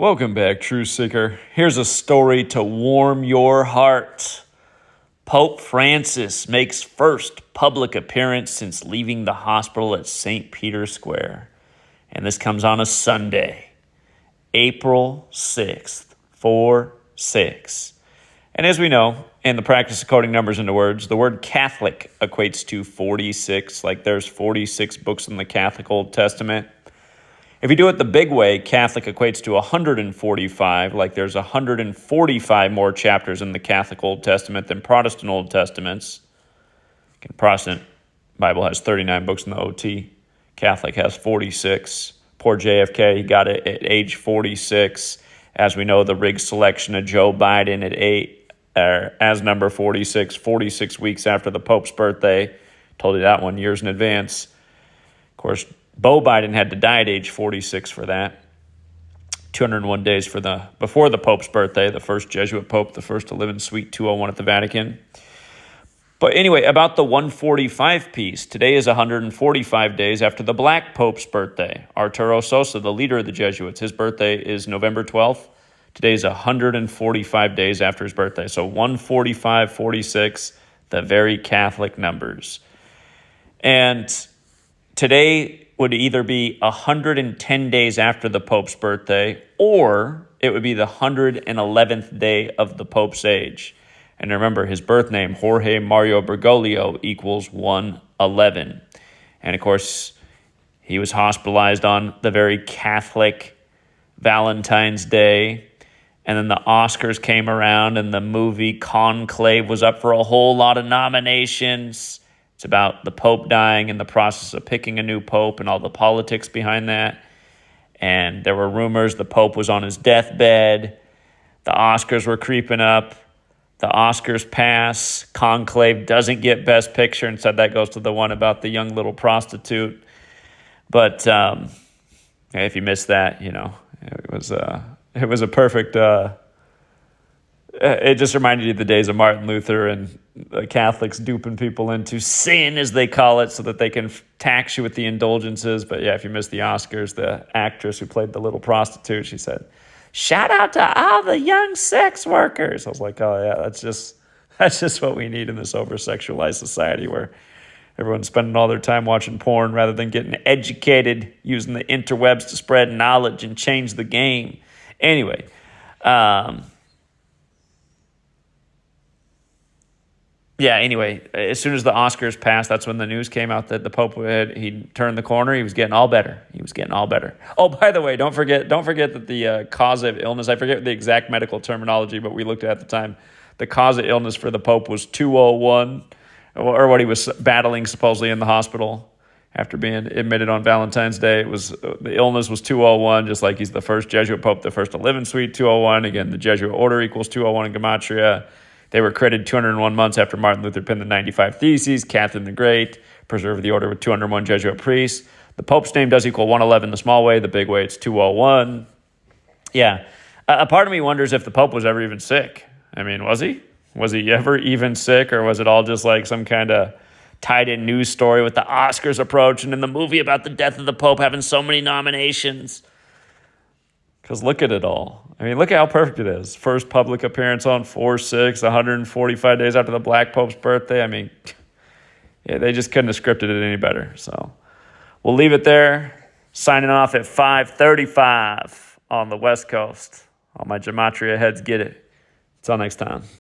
Welcome back, Truth Seeker. Here's a story to warm your heart. Pope Francis makes first public appearance since leaving the hospital at St. Peter's Square. And this comes on a Sunday, April 6th, 4-6. And as we know, in the practice of coding numbers into words, the word Catholic equates to 46, like there's 46 books in the Catholic Old Testament. If you do it the big way, Catholic equates to 145, like there's 145 more chapters in the Catholic Old Testament than Protestant Old Testaments. Protestant Bible has 39 books in the OT. Catholic has 46. Poor JFK, he got it at age 46. As we know, the rigged selection of Joe Biden as number 46, 46 weeks after the Pope's birthday. Told you that one years in advance. Of course, Beau Biden had to die at age 46 for that. 201 days before the Pope's birthday, the first Jesuit Pope, the first to live in Suite 201 at the Vatican. But anyway, about the 145 piece, today is 145 days after the Black Pope's birthday. Arturo Sosa, the leader of the Jesuits, his birthday is November 12th. Today is 145 days after his birthday. So 145, 46, the very Catholic numbers. And today would either be 110 days after the Pope's birthday, or it would be the 111th day of the Pope's age. And remember, his birth name, Jorge Mario Bergoglio, equals 111. And of course, he was hospitalized on the very Catholic Valentine's Day. And then the Oscars came around, and the movie Conclave was up for a whole lot of nominations. It's about the Pope dying and the process of picking a new Pope and all the politics behind that. And there were rumors the Pope was on his deathbed. The Oscars were creeping up. The Oscars pass. Conclave doesn't get Best Picture. Instead, that goes to the one about the young little prostitute. But if you missed that, it was a perfect... it just reminded you of the days of Martin Luther and the Catholics duping people into sin, as they call it, so that they can tax you with the indulgences. But yeah, if you missed the Oscars, the actress who played the little prostitute, she said, "Shout out to all the young sex workers." I was like, oh yeah, that's just what we need in this over-sexualized society where everyone's spending all their time watching porn rather than getting educated, using the interwebs to spread knowledge and change the game. Anyway, as soon as the Oscars passed, that's when the news came out that the Pope he turned the corner. He was getting all better. Oh, by the way, don't forget that the cause of illness, I forget the exact medical terminology, but we looked at the time, the cause of illness for the Pope was 201, or what he was battling supposedly in the hospital after being admitted on Valentine's Day. The illness was 201, just like he's the first Jesuit Pope, the first to live in Suite 201. Again, the Jesuit order equals 201 in Gematria. They were credited 201 months after Martin Luther penned the 95 Theses. Catherine the Great preserved the order with 201 Jesuit priests. The Pope's name does equal 111 the small way. The big way, it's 201. Yeah. A part of me wonders if the Pope was ever even sick. I mean, was he? Was he ever even sick, or was it all just like some kind of tied-in news story with the Oscars approach and in the movie about the death of the Pope having so many nominations? Because look at it all. I mean, look at how perfect it is. First public appearance on 4-6, 145 days after the Black Pope's birthday. I mean, yeah, they just couldn't have scripted it any better. So we'll leave it there. Signing off at 5:35 on the West Coast. All my Gematria heads get it. Until next time.